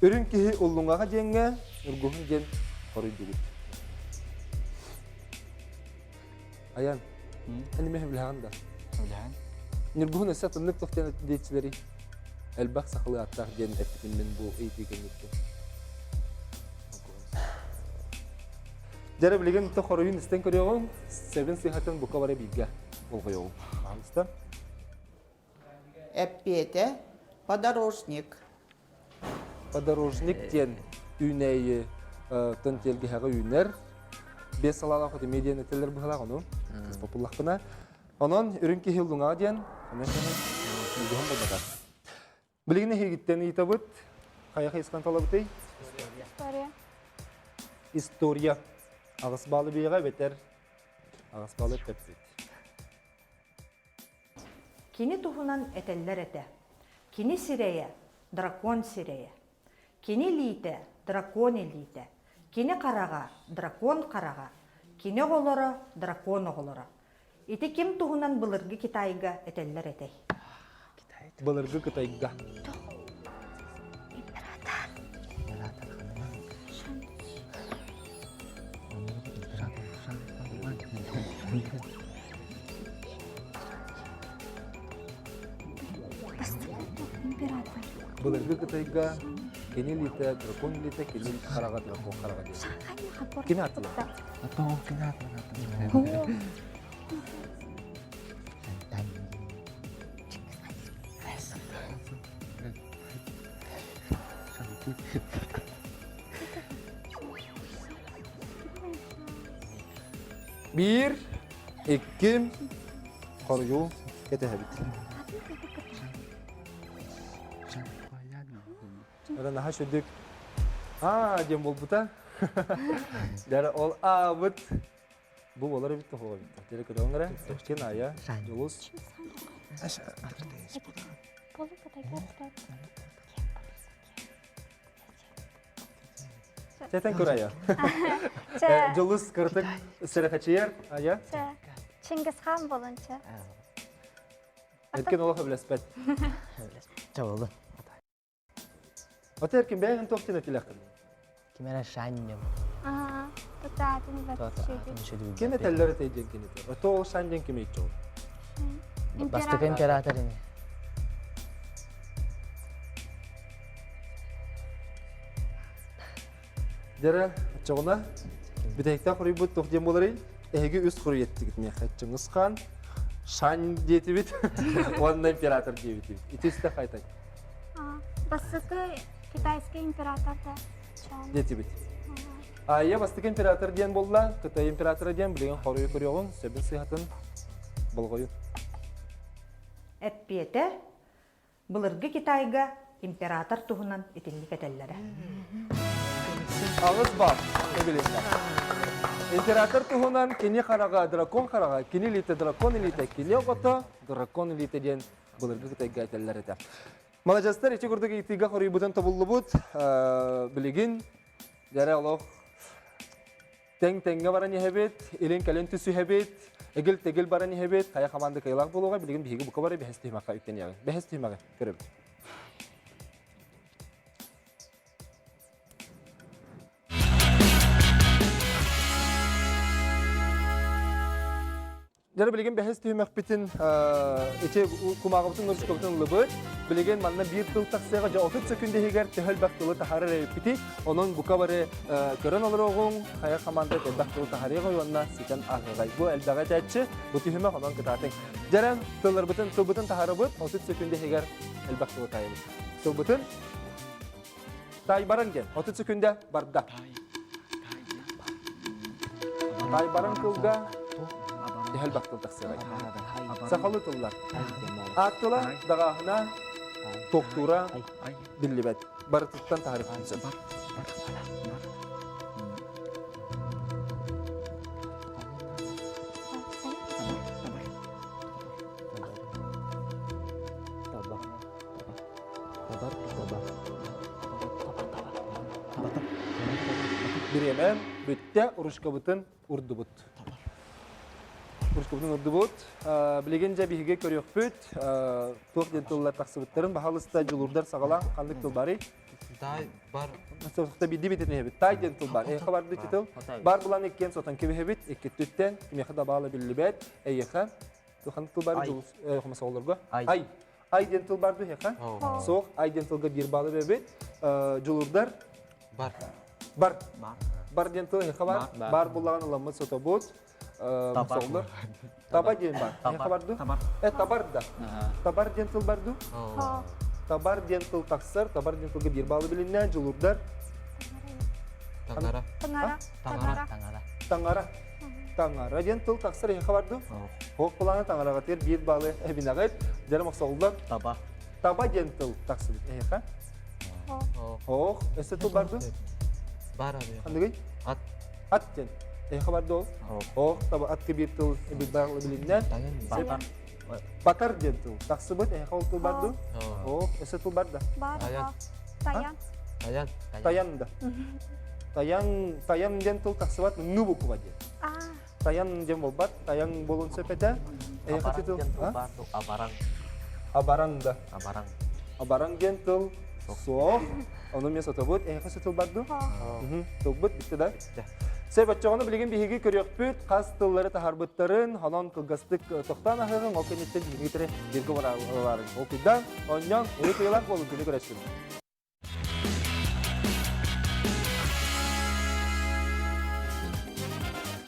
Ürün kihi ullungaga jenge, nurguhun jen koruyu jigit. Ayan, hani mehim bilhanda. Bilen. Nurguhun esa tınlık tohtan etçileri. Elbak saklı atar jen etkin min bu eğiti kengitti. Jere bilgen to koruyun isten koruyon, seven sihatan buka bare bilga. Olguyo. Alstan. Эппете. Подорожник. Подорожник ден үнәйі тын телге хағы үнер. Бес салала қоты медиан етелер бұғала ғыну. Кыз популлақпына. Онын үрін ке хилдуңа ден. Үлгіғын болбатар. Білігіне хегіттен етабыт. Қаяқ есқан талабытай? История. История. Ағыс балы бейға бетер. Ағыс балы пепсет. Кини тухунан этеллер эте. Кини сирeye, дракон сирeye. Кини лите, дракон лите. Кини карага, дракон карага. Кини голора, дракон голора. Ити ким тухунан былыргы китайга этеллер этей. Балыргы кытайга. Император. Балыргы кытайга. Кені лите, дракон лите, кені қараға дракон қараға ден. Кені атылы? Bir, iki, koruyu кетехебит. Ora naha şödük. Diyem bolbuta. Dara ol abut. Bu boları bitti hova bitti. Dere kadangara. Ken aya. Julus. Çeten kuraya. Julus kırtık sıra kaçıyor. Aya. Чингис хан болонча. Etken ola hablespet. Çabalın. Ota erkin beğen tohtine tilakın. Kimere şanyım. Тататын бат. Kene telleri teyden kene. Ota o sanjen kime iço. Bastık imperatörünü. Dere çoğuna bir tekte kuru bu tohtine bolari. Ege üst kuru yetti gitmeye. Çıngiz Han Şan diyeti bit. Onun imperator diyeti. İtiste kaytay. Басыты китайский императорда. Diyeti bit. Aya bastık imperator diyen bolla. Kıtay imperator diyen bilgen koruyu kuruyorsun. Sebin sıhhatın bulgoyu. Эппете былыргы Китайга император туһунан итинник этеллере. Ağız bak. Ne bileyim ben. İmparator tuhunan kini karaga, drakon karaga, kini lite, drakon lite, kini okoto, drakon lite diyen bulurdu kita gayteller ete. Malajastar içi kurduk itiga koruyu budan tabullu but, biligin, jare Allah, tenge barani hebet, ilin kalen tüsü hebet, egil tegil barani hebet, kaya kamandı kaylak buluğa, biligin bihigi buka bari behesti maka ütten yağı, behesti maka, kırıp. Jare bilgin behes tüymek bitin içe kumağıbıtın nörüş kabıtın lıbıt. Bilgin manna bir tıl taksıya ja 30 sekünde higer tehel baktılı taharı repiti. Onun buka bari körün olur oğun kaya kamanda baktılı taharı koyuanna siken ahıgay. Bu elbaga tැççi bu tüymek onun kıtatın. Jare tılbıtın taharı bıt 30 sekünde higer el baktılı taharı. Tılbıtın tay baran gen 30 sekünde barda. Tay baran kılga Dehel baktıl taksirayı. Sakalı tıllar. Attıla dağahına toktura dillibet. Barıtıktan taharif etsin. Bir yemen bütte uruşkabıtın urdubut. Uruşkabıtın urdubut. Bilgence bihige körüyor büt. Toq dentıllar taksıbıtların bahalısta julurdar sağala kandık tıl bari. Day bar. Soqta biddi bitini hebit. Tay dentil bar. Ey xabar digital. Bar bulan ekken sotan kimi hebit. Ekki tütten. Kimi xada bağlı billibet. Ey xan. Toxan tıl bari julus. Xumasa olurga. Ay. Ay dentil bardu hexa. Soq ay dentilga bir bağlı bebet. Julurdar. Bar. Bar. Bar dentil hexa bar. Bar bulan alamı sota bot. Masaulur. Tabar diyen bar. Hexa bardu. Tabar da. Tabar dentil bardu. Tabar dentil taksar, tabar dentilga bir bağlı bilinne, julurdar. Tangara. Tangara dentil taksar hexa bardu. Hoq bulana tangara ter bir bağlı binagayt. Jare masaullar. Taba dentil taksar hexa. Hoq, esetul bardu. Bar abi. Andagay? At den. Hexa bardu. Hoq, taba at bir til bir bağlı bilinne. Batar dentil taksibut hexa oltul bardu. Hoq, esetul barda. Tayan da. Tayan dentil taksibat nubu kuvaje. Tayan jem bobat, tayan bolon sepeda. Hexa titul. Abarang da. Abarang dentil. So, onun mes otobut hexa setul bardu. Tobut bitti da. Sey bachçağını bilgin bihigi körüyök büt, qas tılları taharbıtların, halan kılgastık toqtan ahırın, o kenitten bilgitere birgi var. O kiddan, onyan, eri kıyılak olun günü göreşsin.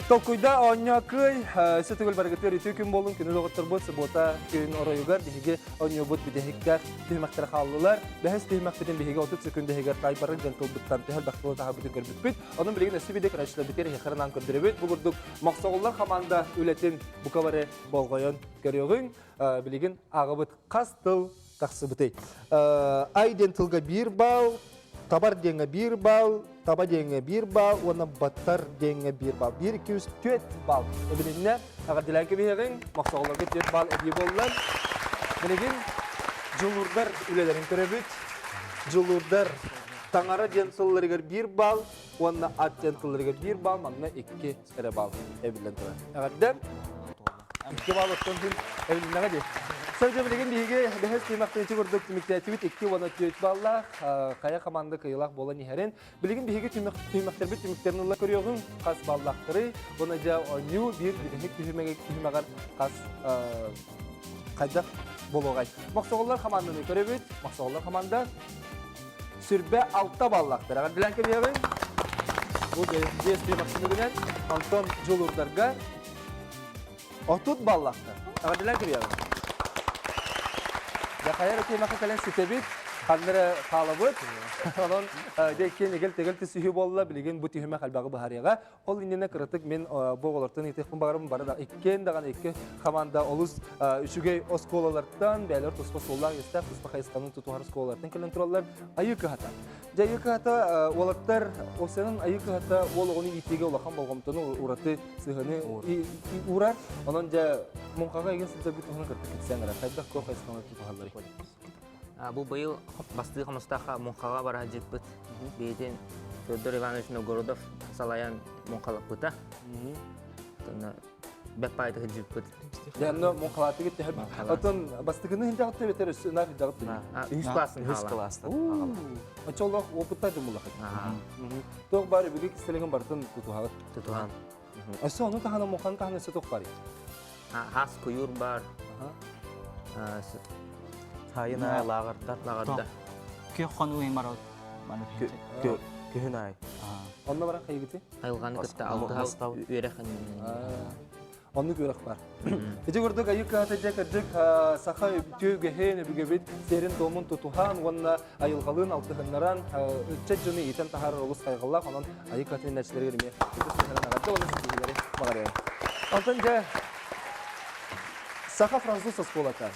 Толкуйда онья кый, сетигөл баргатыр итү күн болун күнү доготтор бут, бота күн ороюгар диге онья бут бидехикка түймәктер халлылар. Бәһәс түймәктен биһиге 30 секунд дегер тайбарын жантыл буттан тәһәл бактылы таһа бүтүн көрбүт. Onun билеген эсибидек рачлар битер хәрнан көрдүрөбөт. Бу бурдук максагыллар команда үлетин букаваре болгойон көрөгүн. Билеген агыбыт кастыл таксыбыты. Айден тылга 1 балл, табар денге 1 балл, таба денге 1 балл, оны баттар денге 1 балл. 1-2-4 балл. Билинне агар диләнке биреген максагыларга 4 балл эди боллар. Билеген жулурдар үлелерин көрөбүт. Жулурдар таңара жентылларыгар 1 балл, оны ат жентылларыгар 1 балл, манна 2 эре балл эбилен турат. Агардам 2 балл оттон эбиленеге де. Сәлҗә белеген биге бәһәс кыйммәтле күрдек тимиктәтибит 2 вана 4 балла кая команда кыйлак бола нихәрен белеген биге тимиктәр бит тимиктерне ла көрөгөн кас баллактыры буны ja оню бир бигек тимигәгәр кас кайда болгай. Максагыллар команданы көрөбүт. Максагыллар команда сүрбә 6 баллактыр. Агар беләнке биген бу дәс тимиктәгеннән Антон Жулурдарга 30 баллактыр. Агар беләнке биген Ya kayar ki makı kalen sitebit, kandıra kalabıt. Onun dekken egel tüsühü bolla bilegen bu tühüme kalbağı bahariyaga. Ol indine kırıtık men boğulardan itekun bağırım barada ikken dağın ikke komanda oluz üçüge o skolalardan beyler tospa sollar yestek tospa kayıskanın tutuhar skolalardan kontroller ayıkı hata. Jayıkı hata olatlar o senin ayıkı hata ol onu itege olakan bolgamtını uratı sıhını uğrar. Onun ja munkaga egen sitebit onu kırtık etsen gara. Kayda ko kayıskanın tutuharları. Бу быйыл басты хамыстаха Монкага бара жиппыт. Бейтен Федор Иванович Новгородов салаян Монкалап быта. Тона бепайты жиппыт. Яно Монкалаты гитте хәл. Атон бастыгыны хинде атты бетер үстүнә фидагыт. Үз классын Үз класста. Ачоллах опытта жумулах. Тог бары биге киселеген бартын тутугат. Тутуган. Аса аны тахана Монканы тахана сеток бари. Хас куюр бар. Хайына лагардар. Лагарда. Ке хон уйын бар. Көхүнай. Онна бара кайгыты. Айылганы кытта алды хал үйрәхен. Онны көрөк бар. Эже көрдүк айыкка атажак саха төгө хене бигебит серин домун тутухан онна айылгалын алтыгыннаран үтчет жыны итен тахар олус кайгылла онон айыкка теннәчләргә ме. Антон же саха француз сколата.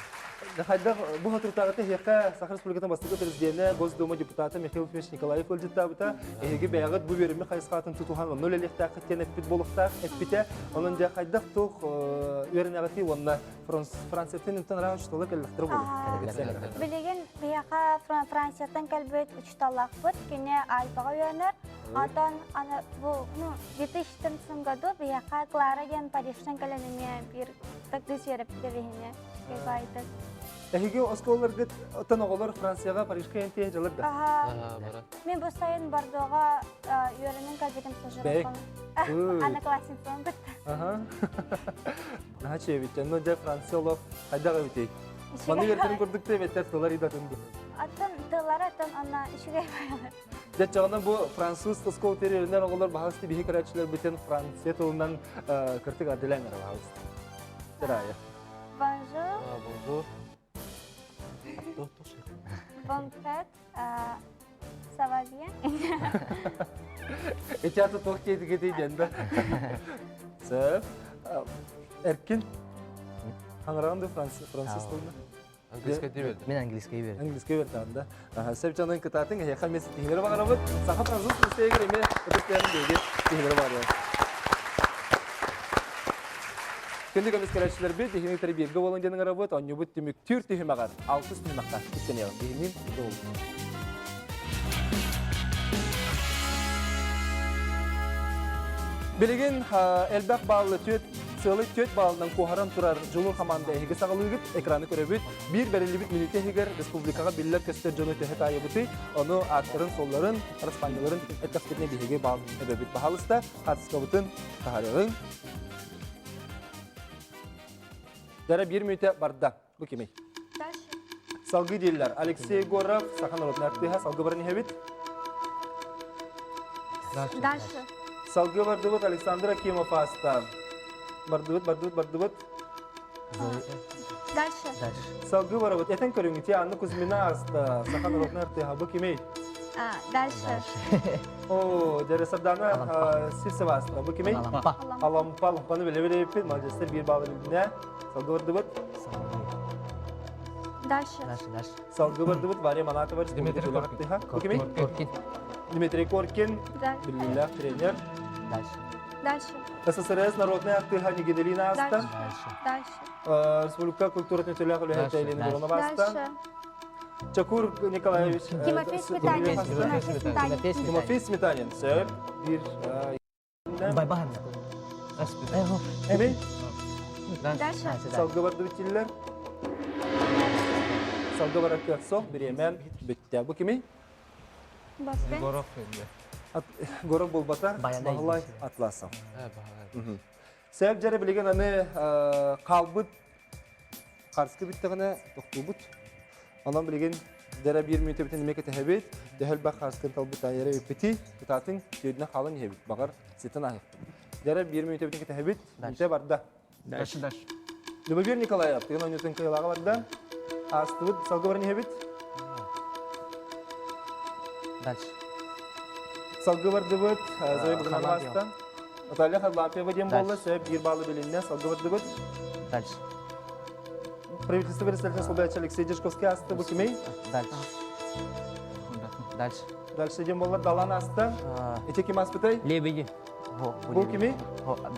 Хайда бу хатыртагы хека Саха Республикасының бастыгы президенты Госдума депутаты Михаил Федорович Николаев өлҗиттабыта. Эге бәягыт бу береме кайсыкатын тутухан нөл электа кыттен эпит болукта эпите. Онын ja хайда тук үрнәгәти онна Франциятен интенран штолы кәлләктер булды. Билеген бияка Франциятан кәлбет учталлакбыт, кине Альпага үрнәр. Атан аны бу 2014 году бияка Клара ген Парижтан кәләнеме бир тактис ярып берене. Кайбайты. Эге осколларга отан оголор Францияга Парижга энте жылып да. Мен бу сайын Бордога үрнең кәлбетем сәҗәрәп. Ана классинсан бит. Начевич, но же Франциялов хайдага битек. Маны гертен көрдүк те бетер тылар ида тынды. Атын тылары атын ана ишеге баягы. Жачагына бу француз оскол тереринен оголор бахасты бихи карачылар битен Франция тылынан кыртык аделеңер бахасты. Терая. Bonjour. Bonjour. Bonne fête. Ça va bien? Эчаты ток кетиге дейденде. Сөп. Эркин. Аңырағанды француз тылында. Английский дебет. Мен английский бердім. Английский бертанда. Сөп жанын кытатын яқа мес тигелер багарабыт. Саха француз тилстегер эме өтөктөрүн деге тигелер бар. Kendi komisyonlar bir dihinin terbiye gavalancının arabı tanıyor bu tümük tür tühümeğer 600 tühümekten isteneyelim dihinin doğru. Bilgin elbak bağlı sığlı tüt bağlıdan koharan turar jolu komanda hege sağlığı ekranı görebilir. Bir belirli bir minüte heger Respublikaga biller köster jonu tehet ayıbıtı onu aktarın solların Raspanyaların etkisine dihege bağlı ebebit bahalısta katskabıtın taharığın. Dara bir minüte barda. Bu kimi? Salgı değiller. Alexey Gorov, Sakhan Rotnartıha, salgı barını hevit. Дальше. Салгы бардыбыт Александр Акимов аста. Бардыбыт. Дальше. Салгы барабыт. Этен көрүңүте Анна Кузьмина аста. Сахан ротнар тыхабы кимей? Дальше. О, Жаресардана Сисева аста. Бу кимей? Алампа. Лампаны беле Мажестер bir bağlı bildiğine. Салгы бардыбыт. Дальше. Салгы бардыбыт. Варя Манатова var. Дмитрий Коркин. Бу кимей? Коркин. Дмитрий Коркин. Билилlah тренер. Дальше. СССР народная актыха Нигеделина аста. Дальше. Республика культуры тетелях улеха Елена Миронова аста. Дальше. Чакур Николаевич. Тимофей Сметанин. Тимофей Сметанин. Söp. Bir... Байбахан. Emin? Дальше. Salgı vardı bittiler. Salgı var akıkso. Bir yemen bitti. Bu kimi? Баспен. Gorov Bulbata. Bayanay. Bahalay Atlasam. Söp jere bilegen anı kalbıt. Karskı bittiğine doktu. Ondan bilegen jere bir minüte biten demek etehebit. Dehel bak karskın talbıt ayere öpeti. Kutatın tüydüne kalın yehebit. Bakar sitin ayıp. Jere bir minüte biten etehebit. Minüte barda. Дальше. Любомир Николаев, ты на нютен кайлага барда. Астыбыт салгы бар нехебит? Дальше. Салгы бардыбыт, Зоя Бүгінар баста. Наталья Хадлампиева дем болы, сөйіп бір балы белінне салгы бардыбыт. Дальше. Правительство представитель Солдатчик Алексей Дежковский асты, бұл кемей? Дальше. Дальше дем болы Далан асты. Эте кем аспытай? Лебеди. Бұл кемей?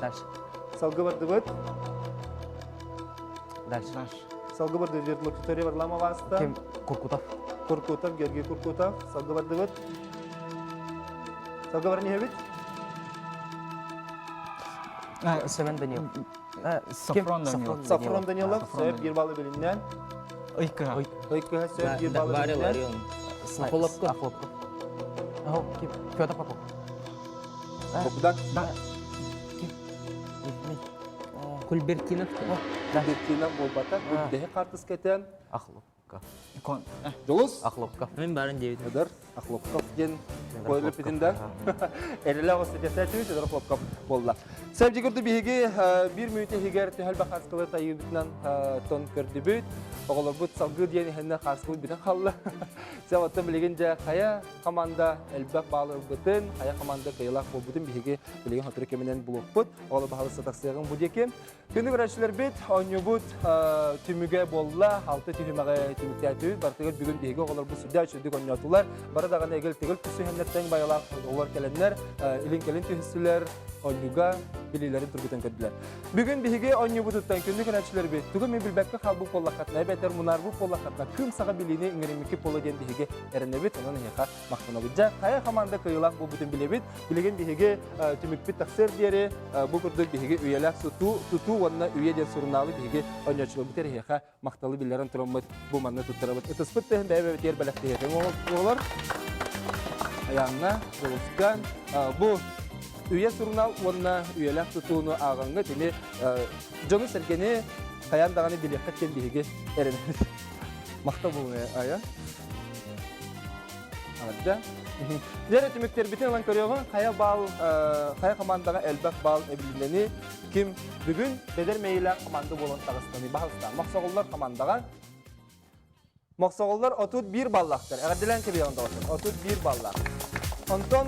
Дальше. Салгы бардыбыт. Дальше. Салгы барды Виктория Варламова асты. Ким? Куркутов. Куркутов, Георгий Куркутов. Салгы бардыбыт. Салгы бар нехебит? Seven Daniel. Safron Danilov, söyleyip bir balı bölümden. Икка. Öykühe söyleyip bir balı bölümden. Ахлопко. Kim? Федор Попов. Okudak. Кульбертинов. Bektiğinden bol batak. Dehe kartız keten. Ахлопко. Jolus. Ахлопко. Мен барын дебит. Öder. Aklopkop gen koyulu pitinden. Erile olsa cesetimiz öder aklopkop bolla. Sevci gördü bihigi bir mühite higer tühel bakaskılı tayyip bitinden ton gördü büyüt. Oğulur bu salgı diyeni henne karskılı biten kallı. Sevatın bilegince kaya komanda elbek bağlı bütün, kaya komanda kıyılak bu bütün bihigi bilegen hatırı keminen buluk bud. Oğulur bahalı satak sığın bud yekim. Günlük öğrenciler bit, onyu bud tümüge bolla, altı tühümege tümükte tüyüt. Bartıgır bugün bihigi oğulur bu südde açıldık onyatılar. Baradağın egel tegel tüsü hennetten bayalak oğulur kelenler, ilin kelin tühüsüler, onyuga bililerin turgutan kördüler. Bugün bihigi onyu buduttan günlük öğrenciler bit. Tugun mi bilbekki halbu pollakatna, beter munar bu pollakatna, küm sağa bilini ingirimiki polo diyen bihigi erenebit, onun heka maktana bidja. Kaya kamanda kıyılak bu bütün bilebit, bilegen bihigi tümükbit taksir diyeri, bu kurduk bihigi üyeler tutu vanna üye diyen sorunnalı bihigi onyaçılı biter heka maktalı billerin turumut bu manna tutturabit. Etıspıt tehen bebe diğer belekte heken oğullar. Ayağına, Doğuzkan, bu üye sorunal vanna üyeler tutuğunu ağanğı dini Jonu sergeni kayan dağını bilekatken bihigi erenebit. Makta bu aya. Ada. Jere tümükler bütün olan körüyorlar. Kaya komandaga elbek bal ebilindeni kim bugün beder meyler komanda bolan Dağıstan'ı Bahıstan. Maksağollar komandaga Maksağollar 31 ballaktır. Eğer dilen ki bir yanda olsun. 31 ballak. Ondan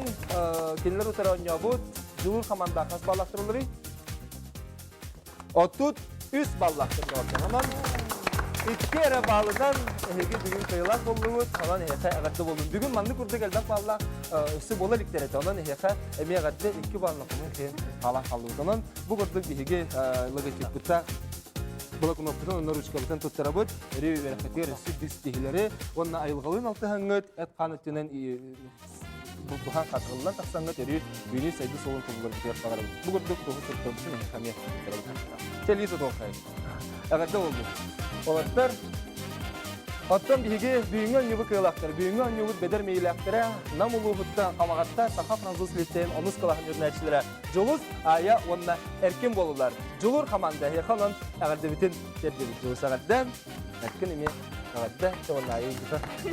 kinler utara oynayabut. Julur komanda kas ballaktırılır. 33 ballaktır. Aman İki ere bağlıdan bugün kıyılak bolluğu, kalan heyfe ağaçta bolluğu. Bugün manlı kurduk elbak bağla, üstü bola liktereti olan heyfe emeğe ağaçta iki bağlıqının keyin kalan kallığı. Bu kurduk bihigi logotip kutta, Bulak unoptudan onlar uçkalıdan tuttarabut, revi vereketi, resi distihileri, onna ayılgalığın altı hangıt, et kanıtından buhan katılırlar, taksangat eri beni saydı solun topuları biter bağırabut. Bu kurduk tohu tuttarabutun hekamiye tuttarabut. Çeliyi tutuqayın. Ağaçta oldu. Olatlar, ottan bihigi büyüngön yubuk kıyılaktır. Büyüngön yubuk beder meyilaktırı, namulu hutta, kamagatta, saha Fransız listeyin, onuz kılağın yürnetçilere. Jolus, aya, onna erken bolular. Jolur kamanda, yakalan, ağırda bütün tercih Jolus ağırdan, erken imi Ağadda, onayı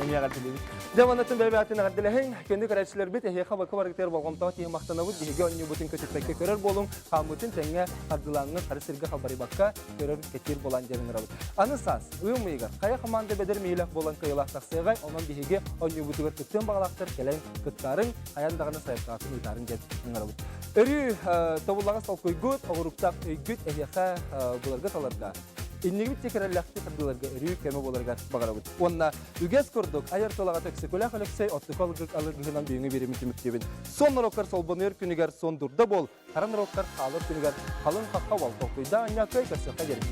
ömüyağa diledik. Devanatın bebeyatın ağaddilehin, kendi kardeşler bit, ehe xabakı vargıtır bolğamtağı tihi maqtanabı, dihige önü bütün kötütmekke körür bolun, hamutun tenge ardılağını karısırgı xabari bakka körür ketir bolan jerin rabıt. Anı saz, uyum mıygar, kaya xamanda beder miyilak bolan kıyılaq taqsıgay, onun dihige önü bütügür kıttın bağlaqtır, kelen kıttarın, ayandağını sayıpkatın uytarın jerin rabıt. Örü tabullağı salkoy güt, oğuruktaq güt, eheqa bularga talarga. İnnigit tekerlerlikte kırdılarga örü keme bularga bağırabıt. Onna üges kurduk, ayar tolağa töksekölak alöksey, ottukalgık alırgıhınan büyüğünü bir imitimik debin. Son rokkar solbanıyor küniger son durda bol. Karan rokkar kalır küniger kalın kakka bal tokuyda anyakay kasıqa gerik.